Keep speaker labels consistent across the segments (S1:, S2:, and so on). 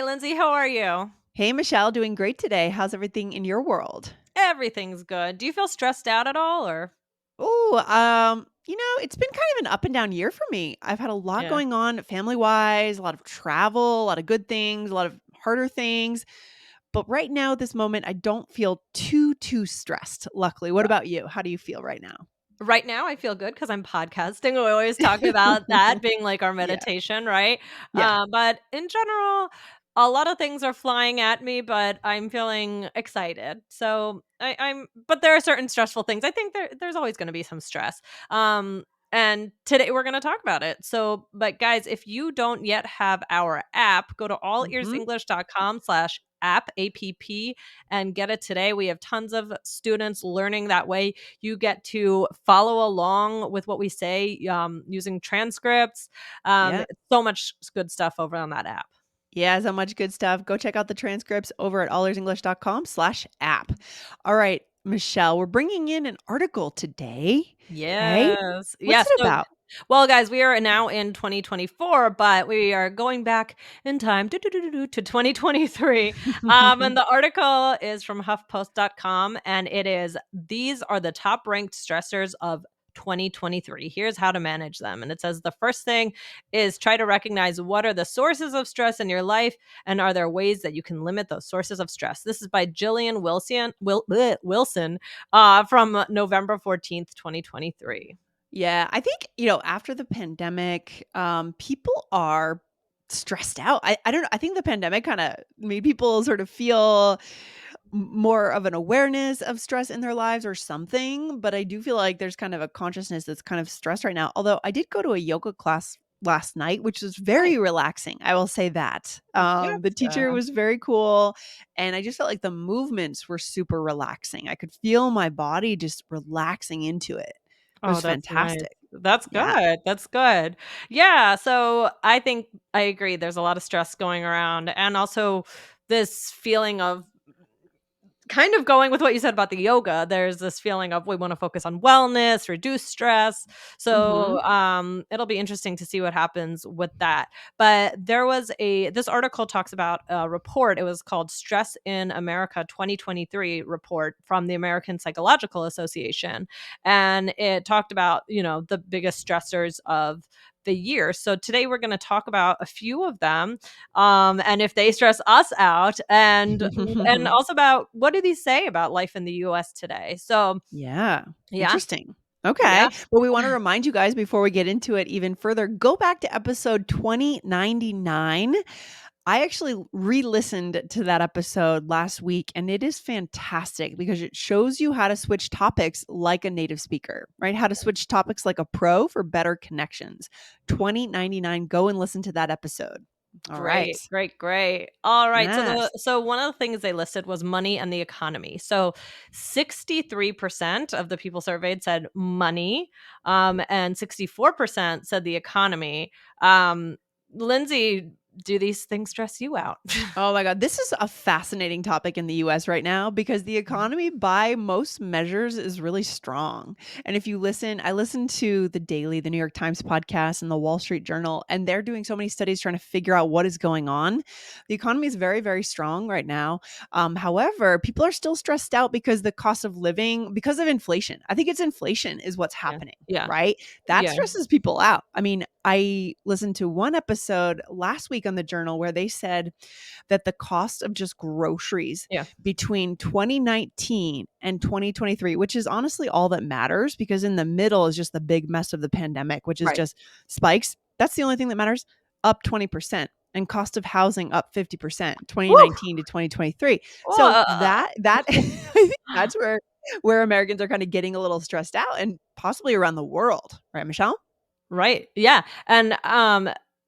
S1: Lindsay. How are you?
S2: Hey, Michelle, doing great today. How's everything in your world?
S1: Everything's good. Do you feel stressed out at all or?
S2: Oh, it's been kind of an up and down year for me. I've had a lot
S1: Yeah.
S2: going on family wise, a lot of travel, a lot of good things, a lot of harder things. But right now, this moment, I don't feel too stressed. Luckily. What about you? How do you feel right now?
S1: Right now, I feel good because I'm podcasting. We always talk about that being like our
S2: Yeah.
S1: meditation, right?
S2: Yeah.
S1: But in general, a lot of things are flying at me, but I'm feeling excited. But there are certain stressful things. I think there's always going to be some stress. And today we're going to talk about it. But guys, if you don't yet have our app, go to
S2: Hmm.
S1: allearsenglish.com/app, APP, and get it today. We have tons of students learning that way. You get to follow along with what we say using transcripts.
S2: Yeah.
S1: So much good stuff over on that app.
S2: Yeah, so much good stuff. Go check out the transcripts over at allearsenglish.com/app. All right, Michelle, we're bringing in an article today, right?
S1: Yes.
S2: What's
S1: Yes.
S2: it about?
S1: Well, guys, we are now in 2024, but we are going back in time to 2023. And the article is from HuffPost.com, and it is these are the top ranked stressors of 2023. Here's how to manage them. And it says the first thing is try to recognize what are the sources of stress in your life and are there ways that you can limit those sources of stress. This is by Jillian Wilson from November 14th, 2023.
S2: Yeah, I think, after the pandemic, people are stressed out. I don't know. I think the pandemic kind of made people sort of feel more of an awareness of stress in their lives or something. But I do feel like there's kind of a consciousness that's kind of stressed right now. Although I did go to a yoga class last night, which was
S1: Nice.
S2: very relaxing. I will say that. The
S1: That's
S2: teacher was very cool. And I just felt like the movements were super relaxing. I could feel my body just relaxing into it. It
S1: Oh,
S2: was
S1: that's nice.
S2: fantastic.
S1: That's
S2: Yeah.
S1: good. That's good. Yeah, so I think I agree. There's a lot of stress going around and also this feeling of kind of going with what you said about the yoga, there's this feeling of we want to focus on wellness, reduce stress.
S2: Mhm.
S1: It'll be interesting to see what happens with that. But this article talks about a report. It was called Stress in America 2023 report from the American Psychological Association. And it talked about, the biggest stressors of the year. So today we're going to talk about a few of them, and if they stress us out, and also about what do these say about life in the US today. So,
S2: Yeah.
S1: yeah.
S2: Interesting. Okay.
S1: Yeah.
S2: Well, we wanna remind you guys before we get into it even further, go back to episode 2099. I actually re-listened to that episode last week, and it is fantastic because it shows you how to switch topics like a native speaker, right? How to switch topics like a pro for better connections. 2099, go and listen to that episode. All right.
S1: Great, great, great. All right.
S2: Yes.
S1: So one of the things they listed was money and the economy. So 63% of the people surveyed said money, and 64% said the economy. Lindsay, do these things stress you out?
S2: Oh my God. This is a fascinating topic in the US right now because the economy, by most measures, is really strong. And if you listen, I listen to The Daily, the New York Times podcast, and the Wall Street Journal, and they're doing so many studies trying to figure out what is going on. The economy is very, very strong right now. However, people are still stressed out because the cost of living, because of inflation. I think it's inflation is what's
S1: Yeah.
S2: happening,
S1: Yeah.
S2: right? That
S1: Yeah.
S2: stresses people out. I mean, I listened to one episode last week on the Journal where they said that the cost of just groceries
S1: Yeah.
S2: between 2019 and 2023, which is honestly all that matters because in the middle is just the big mess of the pandemic, which is
S1: Right.
S2: just spikes. That's the only thing that matters. Up 20%, and cost of housing up 50%,
S1: Woo!
S2: 2019 to 2023. So
S1: Whoa.
S2: that I think that's where Americans are kind of getting a little stressed out and possibly around the world, right, Michelle?
S1: Right. Yeah. And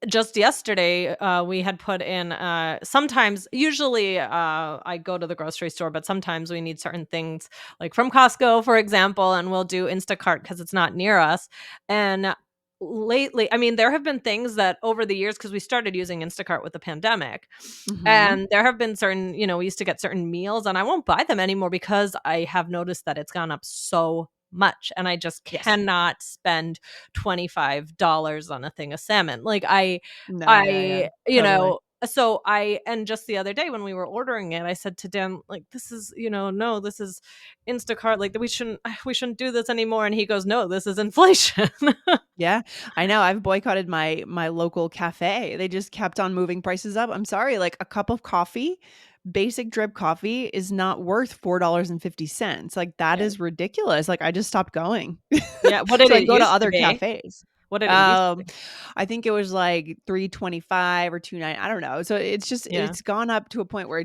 S1: just yesterday, we had put in sometimes, usually I go to the grocery store, but sometimes we need certain things like from Costco, for example, and we'll do Instacart because it's not near us. And lately, I mean, there have been things that over the years, because we started using Instacart with the pandemic,
S2: Mhm.
S1: and there have been certain, we used to get certain meals and I won't buy them anymore because I have noticed that it's gone up so much and I just
S2: Yes.
S1: cannot spend $25 on a thing of salmon. Like
S2: No, yeah, yeah.
S1: I,
S2: Totally.
S1: So and just the other day when we were ordering it, I said to Dan, like, this is, no, this is Instacart. Like, we shouldn't do this anymore. And he goes, no, this is inflation.
S2: Yeah, I know. I've boycotted my local cafe. They just kept on moving prices up. I'm sorry, like a cup of coffee, basic drip coffee is not worth $4.50. Like that
S1: Yeah.
S2: is ridiculous. Like I just stopped going.
S1: Yeah. What did
S2: So I
S1: it
S2: go to
S1: used to
S2: other
S1: be?
S2: cafes.
S1: What did it used to
S2: Um,
S1: be?
S2: I think it was like 3.25 or 2.9. I don't know. So it's just
S1: Yeah.
S2: it's gone up to a point where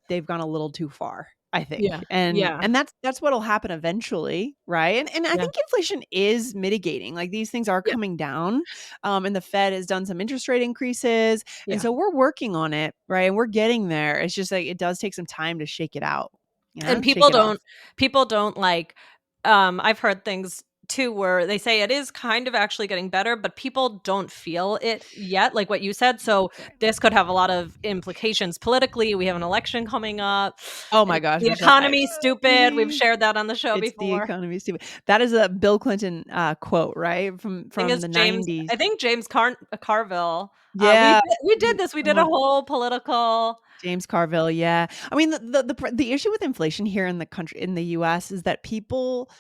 S2: they've gone a little too far, I think.
S1: Yeah.
S2: And
S1: Yeah.
S2: and that's what'll happen eventually, right? And I
S1: Yeah.
S2: think inflation is mitigating. Like these things are
S1: Yeah.
S2: coming down. And the Fed has done some interest rate increases. And
S1: Yeah.
S2: so we're working on it, right? And we're getting there. It's just like it does take some time to shake it out.
S1: And
S2: Shake it off.
S1: people don't like, I've heard things too where they say it is kind of actually getting better, but people don't feel it yet, like what you said. So
S2: Okay.
S1: this could have a lot of implications politically. We have an election coming up.
S2: Oh my
S1: It's
S2: gosh,
S1: the
S2: Michelle,
S1: economy's stupid. We've shared that on the show
S2: it's the
S1: before.
S2: economy stupid. That is a Bill Clinton, quote, right?
S1: Thing
S2: From
S1: is
S2: the
S1: James
S2: '90s.
S1: I think James Carville,
S2: Yeah.
S1: we did
S2: He
S1: this. We did a
S2: oh,
S1: whole political.
S2: James Carville, yeah. I mean, the issue with inflation here in the US is that people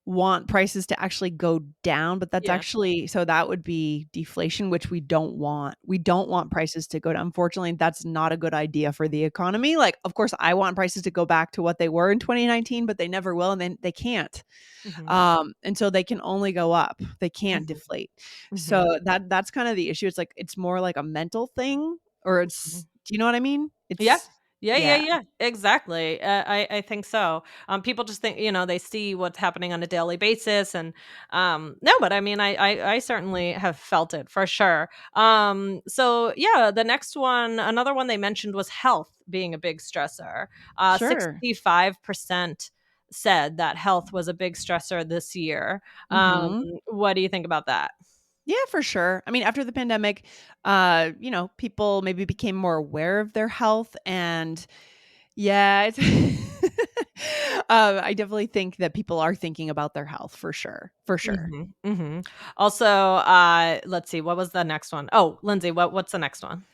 S2: want prices to actually go down, but that's
S1: Yeah.
S2: actually so that would be deflation, which we don't want. We don't want prices to go down. Unfortunately, that's not a good idea for the economy. Like, of course, I want prices to go back to what they were in 2019, but they never will, and then they can't.
S1: Mhm.
S2: And so they can only go up. They can't
S1: Mhm.
S2: deflate.
S1: Mhm.
S2: So that's kind of the issue. It's like it's more like a mental thing, or
S1: Mhm.
S2: do you know what I mean?
S1: Yeah.
S2: It's
S1: Yeah, yeah,
S2: yeah.
S1: yeah. Exactly. I think so. People just think, they see what's happening on a daily basis, and no, but I mean, I certainly have felt it for sure. So yeah, the next one, another one they mentioned was health being a big stressor.
S2: Sure.
S1: 65% said that health was a big stressor this year. Um,
S2: Mhm.
S1: what do you think about that?
S2: Yeah, for sure. I mean, after the pandemic, people maybe became more aware of their health and yeah, it's I definitely think that people are thinking about their health for sure. For sure.
S1: Mhm, mhm. Also, let's see, what was the next one? Oh, Lindsay, what's the next one?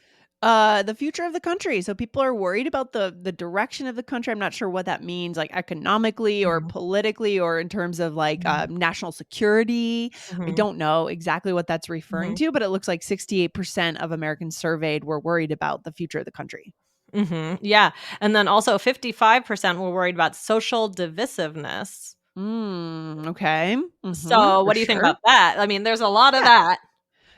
S2: The future of the country. So people are worried about the direction of the country. I'm not sure what that means, like economically or
S1: Mhm,
S2: politically, or in terms of like
S1: mhm,
S2: national security. I
S1: mhm,
S2: don't know exactly what that's referring
S1: mhm,
S2: to, but it looks like 68% of Americans surveyed were worried about the future of the country.
S1: mhm, yeah, and then also 55% were worried about social divisiveness.
S2: Okay.
S1: So,
S2: For
S1: what do you think
S2: sure.
S1: about that? I mean, there's a lot of
S2: Yeah.
S1: that.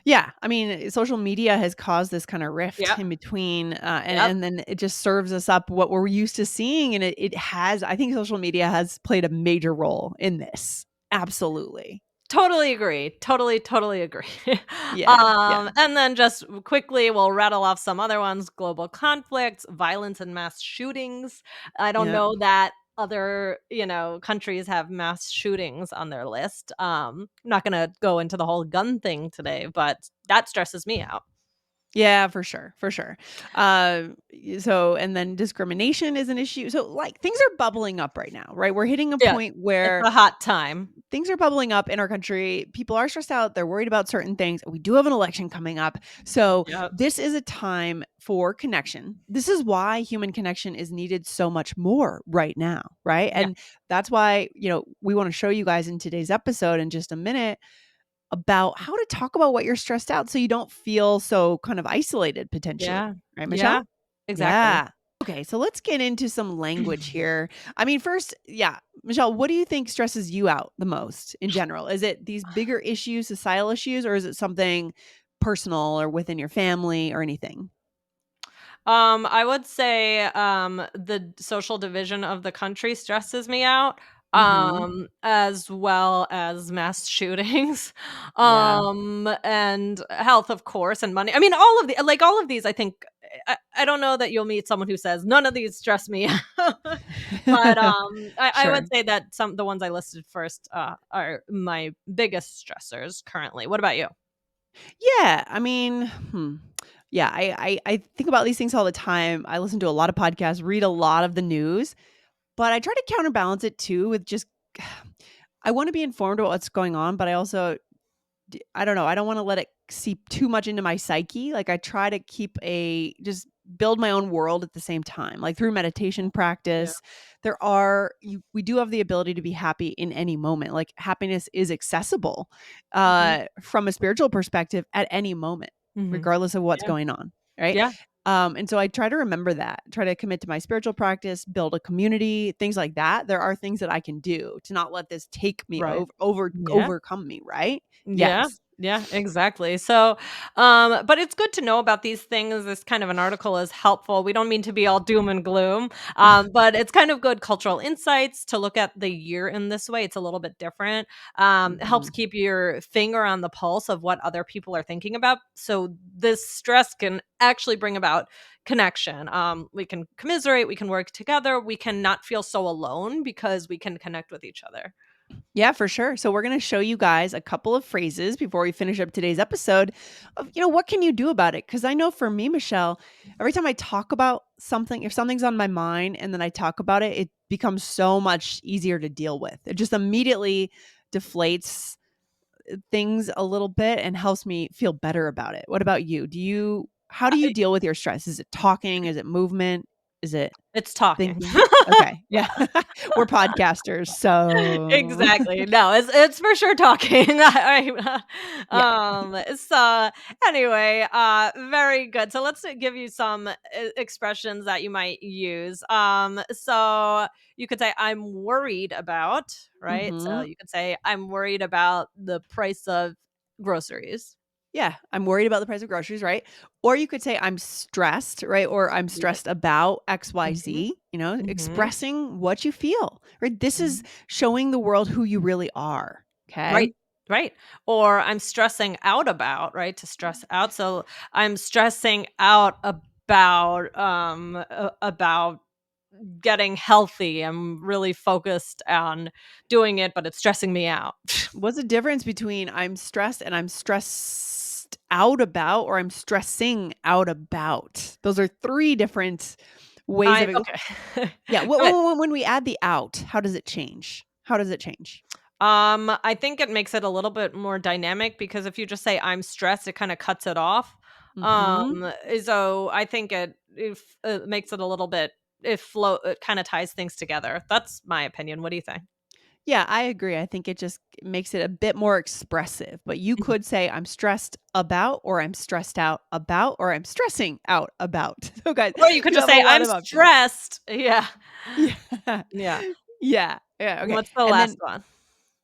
S2: Yeah, I mean, social media has caused this kind of rift
S1: Yep,
S2: in between,
S1: yep.
S2: and then it just serves us up what we're used to seeing, and it has. I think social media has played a major role in this. Absolutely.
S1: Totally agree. Totally, totally agree.
S2: Yeah, yeah,
S1: And then just quickly, we'll rattle off some other ones: global conflicts, violence and mass shootings. I don't
S2: yeah,
S1: know that other, countries have mass shootings on their list. I'm not gonna go into the whole gun thing today, but that stresses me out.
S2: yeah, for sure, for sure. Uh, so, and then discrimination is an issue. So, like, things are bubbling up right now, right? We're hitting a
S1: Yeah,
S2: point
S1: it's
S2: where
S1: a hot time.
S2: things are bubbling up in our country. People are stressed out. They're worried about certain things. We do have an election coming up. So,
S1: Yep.
S2: this is a time for connection. This is why human connection is needed so much more right now, right?
S1: Yeah.
S2: And that's why, we want to show you guys in today's episode in just a minute about how to talk about what you're stressed out so you don't feel so kind of isolated potentially.
S1: Yeah.
S2: Right, Michelle?
S1: Yeah. Exactly.
S2: Yeah. Okay, so let's get into some language here. I mean, first, yeah, Michelle, what do you think stresses you out the most in general? Is it these bigger issues, societal issues, or is it something personal or within your family or anything?
S1: I would say, the social division of the country stresses me out,
S2: Mhm.
S1: as well as mass shootings,
S2: Yeah.
S1: and health, of course, and money. I mean, all of these, I think. I don't know that you'll meet someone who says none of these stress me out, but I would
S2: Sure.
S1: say that some the ones I listed first are my biggest stressors currently. What about you?
S2: Yeah, I mean, yeah, I think about these things all the time. I listen to a lot of podcasts, read a lot of the news, but I try to counterbalance it too with just I wanna be informed about what's going on, but I also I don't know. I don't want to let it seep too much into my psyche. Like I try to just build my own world at the same time. Like through meditation
S1: Yeah.
S2: practice, we do have the ability to be happy in any moment. Like happiness is accessible
S1: Mhm.
S2: from a spiritual perspective at any moment,
S1: Mhm.
S2: regardless of what's
S1: Yeah.
S2: going on. Right.
S1: Yeah.
S2: And so I try to remember that, try to commit to my spiritual practice, build a community, things like that. There are things that I can do to not let this take me
S1: Right. Yeah.
S2: overcome me. Right.
S1: Yeah.
S2: Yes.
S1: Yeah, exactly. So, but it's good to know about these things. This kind of an article is helpful. We don't mean to be all doom and gloom, but it's kind of good cultural insights to look at the year in this way. It's a little bit different. It helps
S2: Mhm.
S1: keep your finger on the pulse of what other people are thinking about. So this stress can actually bring about connection. We can commiserate, we can work together, we can not feel so alone because we can connect with each other.
S2: Yeah, for sure. So we're going to show you guys a couple of phrases before we finish up today's episode of, what can you do about it? Because I know for me, Michelle, every time I talk about something, if something's on my mind and then I talk about it, it becomes so much easier to deal with. It just immediately deflates things a little bit and helps me feel better about it. What about you? How do you deal with your stress? Is it talking? Is it movement? Is it
S1: It's talking.
S2: thinking? Okay. Yeah. We're podcasters. So,
S1: Exactly. No, it's for sure talking.
S2: yeah.
S1: So anyway, very good. So let's give you some expressions that you might use. So you could say I'm worried about, right? So
S2: Mhm.
S1: you could say I'm worried about the price of groceries.
S2: Yeah, I'm worried about the price of groceries, right? Or you could say I'm stressed, right? Or I'm
S1: Yeah.
S2: stressed about
S1: Mhm.
S2: XYZ,
S1: Mhm.
S2: expressing what you feel, right? This is
S1: Mhm.
S2: showing the world who you really are. Okay.
S1: Right. Right. Or I'm stressing out about, right? To stress out. So I'm stressing out about getting healthy. I'm really focused on doing it, but it's stressing me out.
S2: What's the difference between I'm stressed and I'm stressed out about or I'm stressing out about? Those are three different ways
S1: I
S2: of
S1: okay.
S2: yeah.
S1: Good.
S2: When we add the out, how does it change? How does it change?
S1: I think it makes it a little bit more dynamic because if you just say I'm stressed, it kind of cuts it off.
S2: Mhm.
S1: So I think it makes it a little bit it kind of ties things together. That's my opinion. What do you think?
S2: Yeah, I agree. I think it just makes it a bit more expressive. But you
S1: Mhm.
S2: could say, I'm stressed about, or I'm stressed out about, or I'm stressing out about. So, guys,
S1: Or you could
S2: you
S1: just
S2: have a
S1: say
S2: lot
S1: I'm
S2: of options.
S1: stressed. Yeah.
S2: Yeah.
S1: Yeah.
S2: Yeah. Yeah. Okay.
S1: What's the
S2: And
S1: last
S2: then
S1: one?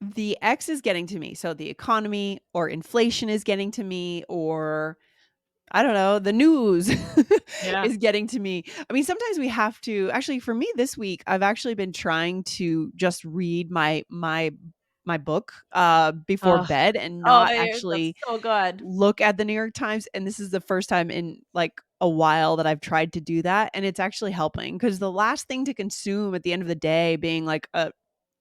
S2: the X is getting to me. So the economy or inflation is getting to me, or I don't know, the news
S1: Yeah.
S2: is getting to me. I mean, sometimes we have to actually for me this week, I've actually been trying to just read my book before
S1: Oh,
S2: bed and
S1: oh,
S2: not
S1: that's
S2: actually
S1: so good.
S2: look at the New York Times. And this is the first time in like a while that I've tried to do that. And it's actually helping because the last thing to consume at the end of the day being like a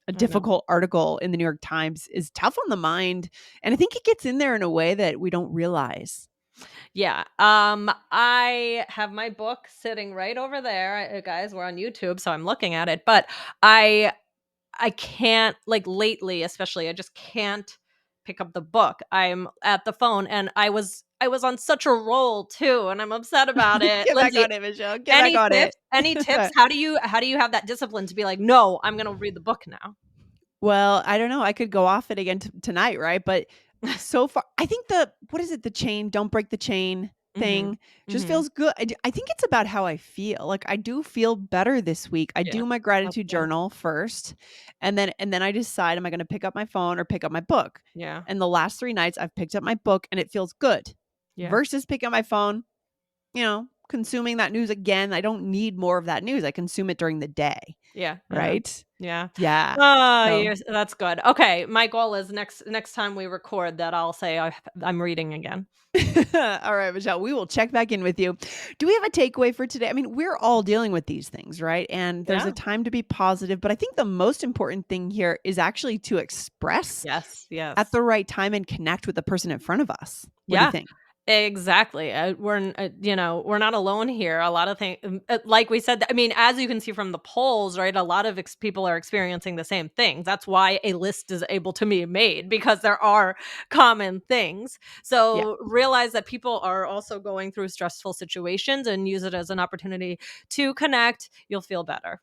S1: I know.
S2: difficult article in the New York Times is tough on the mind. And I think it gets in there in a way that we don't realize.
S1: Yeah. I have my book sitting right over there. Guys, we're on YouTube, so I'm looking at it, but I I can't like lately, especially I just can't pick up the book. I'm at the phone and I was on such a roll too, and I'm upset about it.
S2: Get back
S1: Lindsay,
S2: on it, Michelle. Get back
S1: any
S2: on it.
S1: tips? Any tips? How do you have that discipline to be like, "No, I'm gonna read the book now."
S2: Well, I don't know. I could go off it again tonight, right? But so far, I think what is it? The chain, don't break the chain
S1: Mhm.
S2: thing just
S1: Mhm.
S2: feels good. I think it's about how I feel. Like I do feel better this week. I
S1: Yeah.
S2: do my
S1: That's
S2: gratitude
S1: good.
S2: journal first, and then I decide am I going to pick up my phone or pick up my book.
S1: Yeah.
S2: And the last 3 nights, I've picked up my book, and it feels good.
S1: Yeah.
S2: Versus picking up my phone, consuming that news again. I don't need more of that news. I consume it during the day,
S1: Yeah. Yeah.
S2: right?
S1: Yeah.
S2: Yeah.
S1: Oh,
S2: So
S1: yes, that's good. Okay, my goal is next time we record that I'll say I'm reading again.
S2: all right, Michelle, we will check back in with you. Do we have a takeaway for today? I mean, we're all dealing with these things, right? And there's
S1: Yeah.
S2: a time to be positive, but I think the most important thing here is actually to express
S1: Yes,
S2: at
S1: yes.
S2: the right time and connect with the person in front of us. What do you
S1: Yeah.
S2: think?
S1: Exactly. We're not alone here. A lot of things, like we said, I mean, as you can see from the polls, right? A lot of people are experiencing the same things. That's why a list is able to be made, because there are common things.
S2: Yeah.
S1: So realize that people are also going through stressful situations and use it as an opportunity to connect. You'll feel better.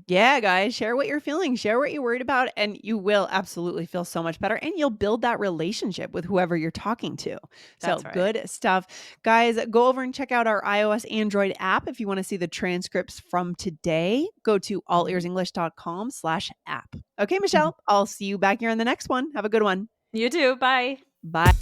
S2: Yeah, guys, share what you're feeling, share what you're worried about, and you will absolutely feel so much better. And you'll build that relationship with whoever you're talking to. So
S1: That's right.
S2: good stuff. Guys, go over and check out our iOS Android app. If you want to see the transcripts from today, go to
S1: Mhm.
S2: allearsenglish.com/app. Okay, Michelle, I'll see you back here on the next one. Have a good one.
S1: You too. Bye.
S2: Bye.